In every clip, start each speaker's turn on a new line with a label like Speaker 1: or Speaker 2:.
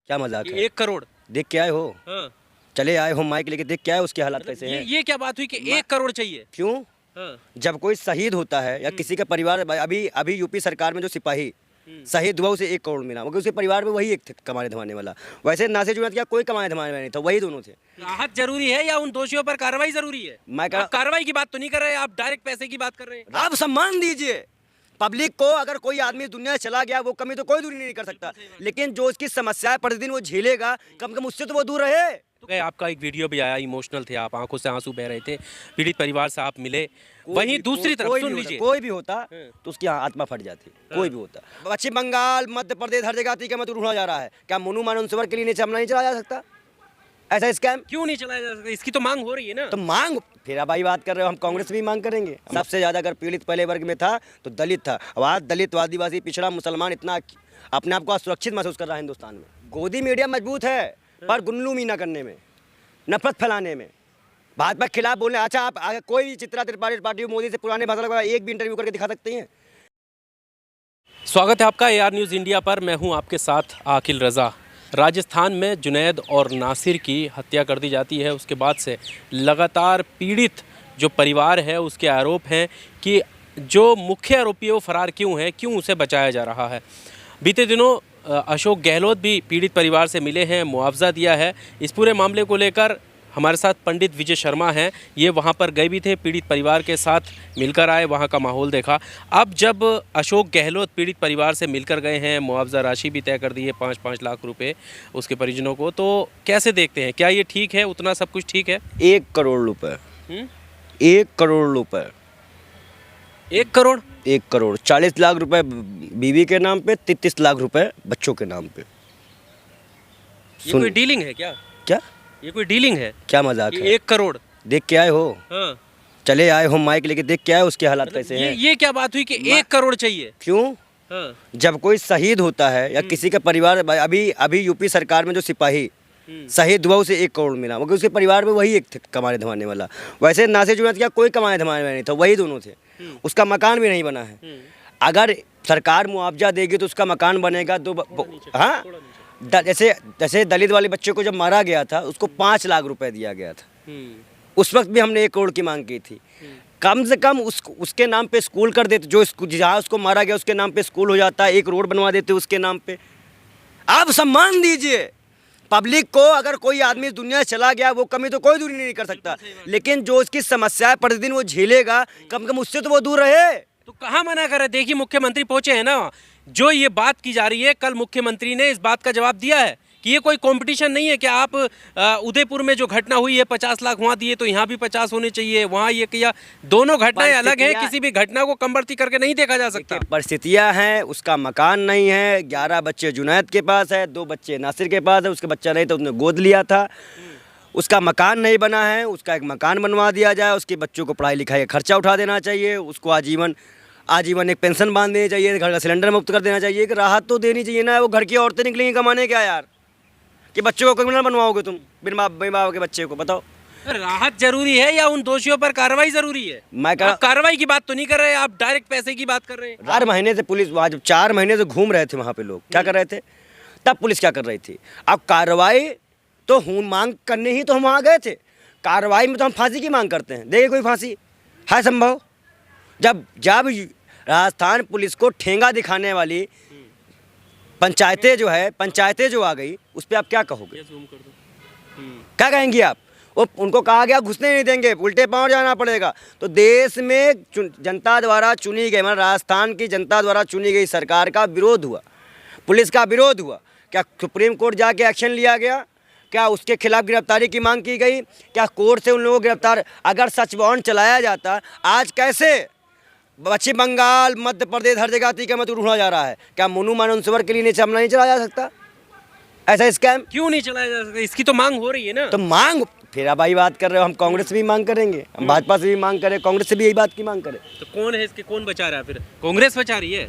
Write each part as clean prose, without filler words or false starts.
Speaker 1: क्या मजाक है?
Speaker 2: 1 करोड़।
Speaker 1: देख के आए हो?
Speaker 2: हाँ।
Speaker 1: चले आए हो माइक लेके, देख के आए उसके हालात कैसे हैं?
Speaker 2: ये क्या बात हुई कि 1 करोड़ चाहिए?
Speaker 1: क्यों?
Speaker 2: हाँ।
Speaker 1: जब कोई शहीद होता है या किसी का परिवार, अभी अभी यूपी सरकार में जो सिपाही शहीद हुआ उसे 1 करोड़ मिला, मगर उसके परिवार में वही एक कमाने धमाने वाला। वैसे नासिर जुनैद क्या कोई कमाने धमाने वाला नहीं था, वही दोनों थे।
Speaker 2: राहत जरूरी है या उन दोषियों पर कार्रवाई जरूरी है?
Speaker 1: मैं
Speaker 2: आप कार्रवाई की बात तो नहीं कर रहे, आप डायरेक्ट पैसे की बात कर रहे हैं।
Speaker 1: आप सम्मान दीजिए पब्लिक को। अगर कोई आदमी दुनिया से चला गया वो कमी तो कोई दूर नहीं कर सकता, लेकिन जो उसकी समस्या है प्रतिदिन वो झेलेगा, कम से कम उससे तो वो दूर रहे।
Speaker 2: तो आपका एक वीडियो भी आया, इमोशनल थे आप, आंखों से आंसू बह रहे थे, पीड़ित परिवार से आप मिले। वहीं दूसरी तरफ सुन लीजिए,
Speaker 1: कोई भी होता तो उसकी आत्मा फट जाती, कोई भी होता। पश्चिम बंगाल, मध्य प्रदेश, हर जगह टीका मत ढूंढा जा रहा है। क्या मनु मानसरोवर के लिए चमड़ा नहीं चलाया जा सकता? ऐसा स्कैम
Speaker 2: क्यों नहीं चलाया जा सकता? इसकी तो मांग हो रही है ना।
Speaker 1: तो मांग, फिर अब भाई बात कर रहे हो, हम कांग्रेस भी मांग करेंगे। सबसे ज्यादा अगर पीड़ित पहले वर्ग में था तो दलित था। अब आज दलित, आदिवासी, पिछड़ा, मुसलमान इतना अपने आप को असुरक्षित महसूस कर रहा है हिंदुस्तान में। गोदी मीडिया मजबूत है पर गुल्लू मीना करने में, नफरत फैलाने में, भाजपा के खिलाफ बोलने। अच्छा, आप अगर कोई चित्रा त्रिपाठी पार्टी मोदी से पुराने भाषा लगा एक भी इंटरव्यू करके दिखा सकते हैं?
Speaker 2: स्वागत है आपका AR न्यूज़ इंडिया पर। मैं हूं आपके साथ आकिल रज़ा। राजस्थान में जुनैद और नासिर की हत्या कर दी जाती है, उसके बाद से लगातार पीड़ित जो परिवार है उसके आरोप हैं कि जो मुख्य आरोपी है वो फरार क्यों है, क्यों उसे बचाया जा रहा है। बीते दिनों अशोक गहलोत भी पीड़ित परिवार से मिले हैं, मुआवजा दिया है। इस पूरे मामले को लेकर हमारे साथ पंडित विजय शर्मा हैं, ये वहाँ पर गए भी थे, पीड़ित परिवार के साथ मिलकर आए, वहाँ का माहौल देखा। अब जब अशोक गहलोत पीड़ित परिवार से मिलकर गए हैं, मुआवजा राशि भी तय कर दी है 5-5 लाख रुपए उसके परिजनों को, तो कैसे देखते हैं, क्या ये ठीक है, उतना सब कुछ ठीक है?
Speaker 1: 1 करोड़ रुपए, 1 करोड़ रुपए,
Speaker 2: 1 करोड़,
Speaker 1: 1 करोड़ 40 लाख रुपए बीवी के नाम पे, 33 लाख रुपए बच्चों के नाम पे।
Speaker 2: ये कोई डीलिंग है क्या?
Speaker 1: क्या
Speaker 2: ये कोई डीलिंग है?
Speaker 1: क्या मजाक है?
Speaker 2: 1 करोड़
Speaker 1: देख के आए हो?
Speaker 2: हाँ।
Speaker 1: चले आए हो माइक लेके, देख के आए उसके हालात कैसे हैं?
Speaker 2: ये क्या बात हुई कि 1 करोड़ चाहिए?
Speaker 1: क्यों?
Speaker 2: हाँ।
Speaker 1: जब कोई शहीद होता है या किसी का परिवार, अभी अभी यूपी सरकार में जो सिपाही शहीद हुआ उसे 1 करोड़ मिला, मगर उसके परिवार में वही एक कमाने धमाने वाला। वैसे नासिर जुनैद क्या कोई कमाने धमाने वाला नहीं था, वही दोनों थे। उसका मकान भी नहीं बना है। अगर सरकार मुआवजा देगी तो उसका मकान बनेगा। हाँ, जैसे दलित वाले बच्चे को जब मारा गया था उसको 5 लाख रुपए दिया गया था, उस वक्त भी हमने 1 करोड़ की मांग की थी। कम से कम उसके नाम पे स्कूल कर देते, जो जहाँ उसको मारा गया उसके नाम पे स्कूल हो जाता, 1 रोड बनवा देते उसके नाम पे। आप सम्मान दीजिए पब्लिक को। अगर कोई आदमी दुनिया से चला गया वो कमी तो कोई दूर नहीं कर सकता, लेकिन जो उसकी समस्या है प्रतिदिन वो झेलेगा, कम से कम उससे तो वो दूर रहे।
Speaker 2: तो कहाँ मना कर रहे? देखिए मुख्यमंत्री पहुंचे हैं ना, जो ये बात की जा रही है, कल मुख्यमंत्री ने इस बात का जवाब दिया है कि ये कोई कंपटीशन नहीं है कि आप उदयपुर में जो घटना हुई है 50 लाख वहाँ दिए तो यहाँ भी 50 होने चाहिए, वहाँ ये किया। दोनों घटनाएं अलग हैं, किसी भी घटना को कमबरती करके नहीं देखा जा सकता।
Speaker 1: परिस्थितियाँ हैं, उसका मकान नहीं है, 11 बच्चे जुनैद के पास है, 2 बच्चे नासिर के पास है, उसके बच्चा नहीं तो उसने गोद लिया था, उसका मकान नहीं बना है, उसका एक मकान बनवा दिया जाए, उसके बच्चों को पढ़ाई लिखाई का खर्चा उठा देना चाहिए, उसको आजीवन एक पेंशन बांध देनी चाहिए, घर का सिलेंडर मुक्त कर देना चाहिए, कि राहत तो देनी चाहिए ना। वो घर की औरतें निकलेंगी कमाने क्या यार, कि बच्चों को क्रिमिनल बनवाओगे तुम बिन बाप के बच्चे को? बताओ,
Speaker 2: राहत जरूरी है या उन दोषियों पर कार्रवाई जरूरी है? आप कार्रवाई की बात तो नहीं कर रहे, आप डायरेक्ट पैसे की बात कर रहे हैं।
Speaker 1: 4 महीने से पुलिस, जब 4 महीने से घूम रहे थे वहाँ पे लोग, क्या कर रहे थे तब पुलिस क्या कर रही थी? अब कार्रवाई तो मांग करने ही तो हम वहाँ गए थे। कार्रवाई में तो हम फांसी की मांग करते हैं, देखिए कोई फांसी है संभव? जब राजस्थान पुलिस को ठेंगा दिखाने वाली पंचायतें जो आ गई, उस पर आप क्या कहोगे? क्या कहेंगी आप? वो उनको कहा गया घुसने नहीं देंगे, उल्टे पांव जाना पड़ेगा। तो देश में जनता द्वारा चुनी गई, मतलब राजस्थान की जनता द्वारा चुनी गई सरकार का विरोध हुआ, पुलिस का विरोध हुआ। क्या सुप्रीम कोर्ट जाके एक्शन लिया गया? क्या उसके खिलाफ गिरफ्तारी की मांग की गई? क्या कोर्ट से उन लोगों को गिरफ्तार? अगर सच वारंट चलाया जाता, आज कैसे पश्चिम बंगाल, मध्य प्रदेश, हर जगह टीका मत ढूंढा जा रहा है? क्या मनु मानसरोवर के लिए चमड़ा नहीं चलाया जा सकता? ऐसा स्कैम
Speaker 2: क्यों नहीं चलाया जा सकता? इसकी तो मांग हो रही है ना।
Speaker 1: तो मांग, फिर अब भाई बात कर रहे हो, हम कांग्रेस से भी मांग करेंगे, हम भाजपा से भी मांग करें, कांग्रेस से भी यही बात की मांग करें।
Speaker 2: तो कौन है इसके, कौन बचा रहा है? फिर कांग्रेस बचा रही है,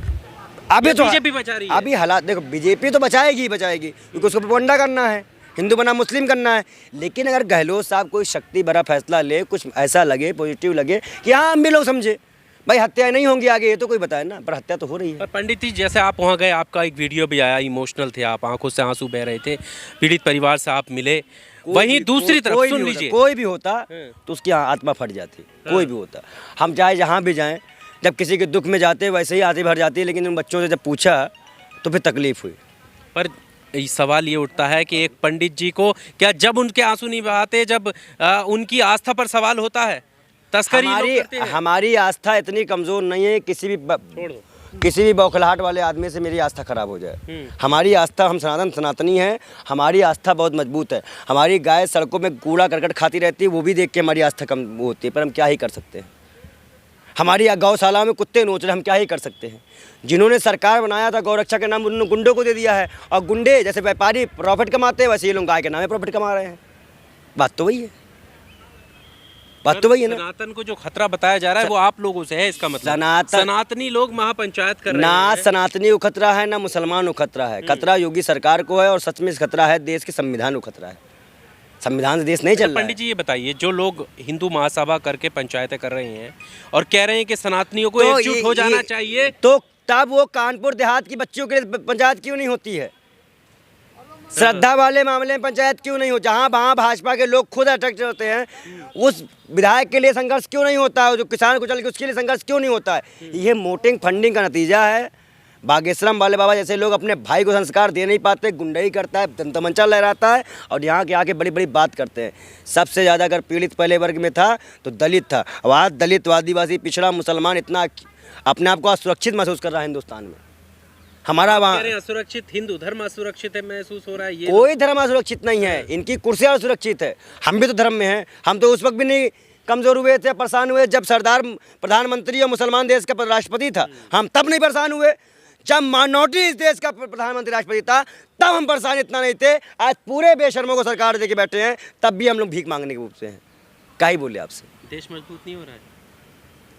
Speaker 1: अभी तो
Speaker 2: बीजेपी बचा रही है।
Speaker 1: अभी हालात देखो, बीजेपी तो बचाएगी क्योंकि उसको प्रोपेगेंडा करना है, हिंदू बना मुस्लिम करना है। लेकिन अगर गहलोत साहब कोई शक्ति भरा फैसला ले, कुछ ऐसा लगे, पॉजिटिव लगे कि हाँ हम भी लोग समझे, भाई हत्याएं नहीं होंगी आगे, ये तो कोई बताए ना, पर हत्या तो हो रही है।
Speaker 2: पर पंडित जी, जैसे आप वहाँ गए, आपका एक वीडियो भी आया, इमोशनल थे आप, आंखों से आंसू बह रहे थे, पीड़ित परिवार से आप मिले। वहीं दूसरी तरफ सुन लीजिए,
Speaker 1: कोई भी होता तो उसकी आत्मा फट जाती, कोई भी होता। हम चाहे जहाँ भी जाएं, जब किसी के दुख में जाते वैसे ही आंखें भर जाती है, लेकिन उन बच्चों से जब पूछा तो फिर तकलीफ हुई।
Speaker 2: पर सवाल ये उठता है कि एक पंडित जी को क्या जब उनके आंसू नहीं बहाते, जब उनकी आस्था पर सवाल होता है, तस्करी लोग करते हैं।
Speaker 1: हमारी आस्था इतनी कमज़ोर नहीं है किसी भी बौखलाहट वाले आदमी से मेरी आस्था खराब हो जाए। हमारी आस्था, हम सनातनी हैं, हमारी आस्था बहुत मजबूत है। हमारी गाय सड़कों में कूड़ा करकट खाती रहती है, वो भी देख के हमारी आस्था कम होती है, पर हम क्या ही कर सकते हैं। हमारी गौशाला में कुत्ते नोच रहे, हम क्या ही कर सकते हैं। जिन्होंने सरकार बनाया था गौरक्षा के नाम, उन्होंने गुंडों को दे दिया है, और गुंडे जैसे व्यापारी प्रॉफिट कमाते हैं, वैसे ये लोग गाय के नाम में प्रॉफिट कमा रहे हैं। बात तो वही है, बात तो वही है ना।
Speaker 2: सनातन को जो खतरा बताया जा रहा है वो आप लोगों से है, इसका मतलब सनातनी लोग महापंचायत कर रहे हैं।
Speaker 1: ना सनातनी को खतरा है, ना मुसलमान को खतरा है। खतरा योगी सरकार को है, और सच में खतरा है देश के संविधान को खतरा है। संविधान से देश नहीं चल रहा है।
Speaker 2: पंडित जी ये बताइए, जो लोग हिंदू महासभा करके पंचायतें कर रहे हैं और कह रहे हैं कि सनातनियों को एकजुट हो जाना चाहिए,
Speaker 1: तो तब वो कानपुर देहात की बच्चियों के लिए पंचायत क्यों नहीं होती है? श्रद्धा वाले मामले में पंचायत क्यों नहीं हो? जहाँ वहाँ भाजपा के लोग खुद अटैक होते हैं, उस विधायक के लिए संघर्ष क्यों नहीं होता है? जो किसान को चल के उसके लिए संघर्ष क्यों नहीं होता है? ये वोटिंग फंडिंग का नतीजा है। बागेश्वरम वाले बाबा जैसे लोग अपने भाई को संस्कार दे नहीं पाते, गुंडई करता है, जनता मंचा लहराता है, और यहाँ के आके बड़ी बड़ी बात करते हैं। सबसे ज़्यादा अगर पीड़ित पहले वर्ग में था तो दलित था। अब आज दलित, आदिवासी, पिछड़ा, मुसलमान इतना अपने आप को असुरक्षित महसूस कर रहा है हिंदुस्तान में। हमारा वहाँ
Speaker 2: असुरक्षित, हिंदू धर्म असुरक्षित है महसूस हो रहा है। ये
Speaker 1: कोई धर्म असुरक्षित नहीं है, इनकी कुर्सियाँ असुरक्षित है। हम भी तो धर्म में हैं। हम तो उस वक्त भी नहीं कमज़ोर हुए थे, परेशान हुए जब सरदार प्रधानमंत्री और मुसलमान देश का राष्ट्रपति था। हम तब नहीं परेशान हुए। जब माइनॉरिटी इस देश का प्रधानमंत्री राष्ट्रपति था तब हम परेशान इतना नहीं थे। आज पूरे बेशर्मों को सरकार दे के बैठे हैं, तब भी हम लोग भीख मांगने के रूप से हैं। क्या ही बोले आपसे?
Speaker 2: देश मजबूत नहीं हो रहा है।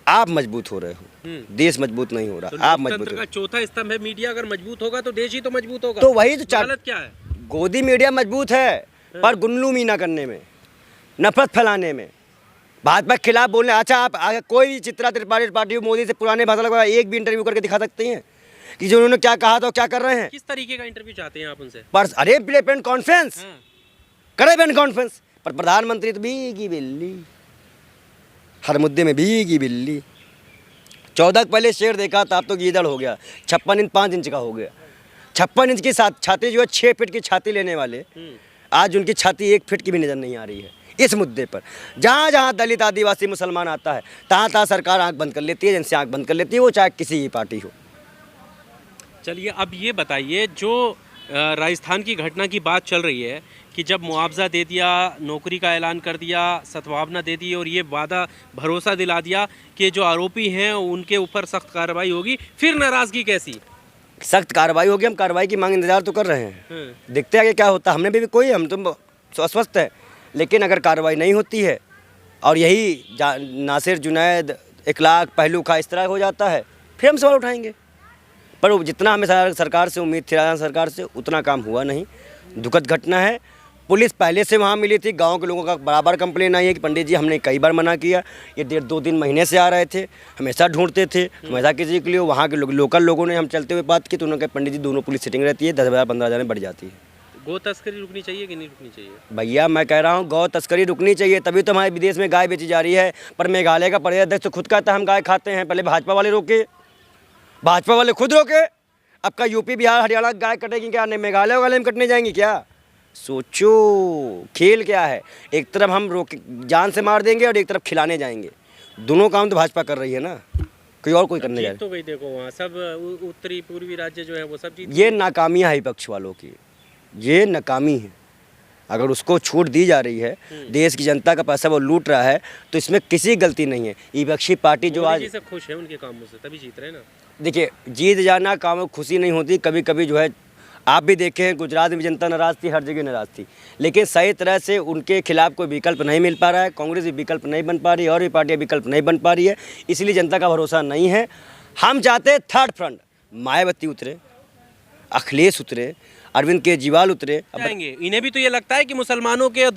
Speaker 1: आप मजबूत हो रहे हो, देश मजबूत नहीं हो रहा।
Speaker 2: तो
Speaker 1: आप मजबूत
Speaker 2: का चौथा स्तंभ है मीडिया, अगर मजबूत होगा तो देश ही तो मजबूत होगा।
Speaker 1: तो वही तो
Speaker 2: हालत क्या है?
Speaker 1: गोदी मीडिया मजबूत है, पर गुल्लू मीना करने में, नफरत फैलाने में, भाजपा के खिलाफ बोलने। अच्छा, आप कोई भी चित्रा त्रिपाठी पार्टी मोदी से पुराने भाषा लगा एक भी इंटरव्यू करके दिखा सकते हैं कि जो उन्होंने क्या कहा था क्या कर रहे हैं?
Speaker 2: किस तरीके का इंटरव्यू चाहते हैं आप उनसे?
Speaker 1: पर अरे प्रेस कॉन्फ्रेंस करे, प्रेस कॉन्फ्रेंस पर प्रधानमंत्री तो भीगी बिल्ली, हर मुद्दे में भीगी बिल्ली। 14 पहले शेर देखा था, अब तो गीदड़ हो गया। 56 इंच 5 इंच का हो गया। 56 इंच की छाती जो है 6 फीट की छाती लेने वाले, आज उनकी छाती 1 फीट की भी नजर नहीं आ रही है। इस मुद्दे पर जहाँ जहाँ दलित, आदिवासी, मुसलमान आता है, तहाँ तहाँ सरकार आंख बंद कर लेती है। जिनसे आंख बंद कर लेती है वो चाहे किसी की पार्टी हो।
Speaker 2: चलिए, अब ये बताइए, जो राजस्थान की घटना की बात चल रही है कि जब मुआवजा दे दिया, नौकरी का ऐलान कर दिया, सद्भावना दे दी और ये वादा भरोसा दिला दिया कि जो आरोपी हैं उनके ऊपर सख्त कार्रवाई होगी, फिर नाराज़गी कैसी?
Speaker 1: सख्त कार्रवाई होगी। हम कार्रवाई की मांग इंतजार तो कर रहे हैं, देखते हैं कि क्या होता है। हमने भी कोई, हम तो अस्वस्थ है, लेकिन अगर कार्रवाई नहीं होती है और यही नासिर, जुनैद, इखलाक, पहलू खा इस तरह हो जाता है, फिर हम सवाल उठाएंगे। पर जितना हमें सरकार से उम्मीद थी, राजस्थान सरकार से, उतना काम हुआ नहीं। दुखद घटना है। पुलिस पहले से वहाँ मिली थी, गांव के लोगों का बराबर कंप्लेन आई है कि पंडित जी हमने कई बार मना किया, ये 1.5-2 महीने से आ रहे थे, हमेशा ढूंढते थे, हमेशा किसी के लिए। वहाँ के लोकल लोगों ने हम चलते हुए बात की तो उन्होंने कहा पंडित जी दोनों पुलिस सिटिंग रहती है, 10,000 15,000 में बढ़ जाती है।
Speaker 2: गौ तस्करी रुकनी चाहिए कि नहीं रुकनी चाहिए?
Speaker 1: भैया मैं कह रहा हूँ गौ तस्करी रुकनी चाहिए, तभी तो हमारे विदेश में गाय बेची जा रही है। पर मेघालय का प्रदेश अध्यक्ष तो खुद कहता है हम गाय खाते हैं। पहले भाजपा वाले रोके, भाजपा वाले खुद रोके, अब का यूपी, बिहार, हरियाणा गाय कटेगी क्या? नहीं, मेघालय वाले हम कटने जाएंगे क्या? सोचो खेल क्या है। एक तरफ हम रोके जान से मार देंगे और एक तरफ खिलाने जाएंगे। दोनों काम तो भाजपा कर रही है ना, कोई और कोई करने जाए
Speaker 2: तो भाई देखो वहाँ सब उत्तरी पूर्वी राज्य जो है वो सब जीत।
Speaker 1: ये नाकामियाँ है विपक्ष वालों की, ये नाकामी है। अगर उसको छूट दी जा रही है, देश की जनता का पैसा वो लूट रहा है, तो इसमें किसी गलती नहीं है। विपक्षी पार्टी जो आज
Speaker 2: से खुश है उनके कामों से, तभी जीत रहे हैं ना।
Speaker 1: देखिए, जीत जाना कामों में खुशी नहीं होती। कभी कभी जो है आप भी देखें, गुजरात में जनता नाराज़ थी, हर जगह नाराज़ थी, लेकिन सही तरह से उनके खिलाफ कोई विकल्प नहीं मिल पा रहा है। कांग्रेस भी विकल्प नहीं बन पा रही है और भी पार्टियाँ विकल्प नहीं बन पा रही है, इसलिए जनता का भरोसा नहीं है। हम चाहते थर्ड फ्रंट, मायावती उतरे, अखिलेश उतरे, अरविंद केजरीवाल उतरे।
Speaker 2: जाएंगे। इन्हें भी तो ये लगता है कि मुसलमानों के और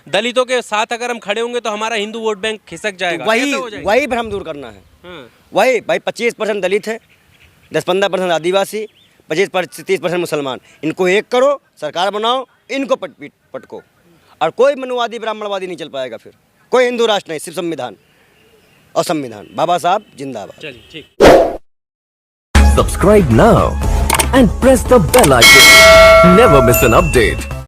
Speaker 2: दलितों के साथ अगर हम खड़े होंगे तो हमारा हिंदू वोट बैंक खिसक जाएगा।
Speaker 1: वही
Speaker 2: कैसे हो जाएगा?
Speaker 1: वही भ्रम दूर करना है।
Speaker 2: हाँ।
Speaker 1: वही भाई 25% दलित है, 10-15% आदिवासी, 25-30% मुसलमान, इनको एक करो, सरकार बनाओ, इनको पटको, और कोई मनुवादी ब्राह्मणवादी नहीं चल पाएगा। फिर कोई हिंदू राष्ट्र नहीं, सिर्फ संविधान और संविधान। बाबा साहब जिंदाबाद।
Speaker 2: चलिए ठीक।
Speaker 3: Subscribe now and press the bell icon. Never miss an update.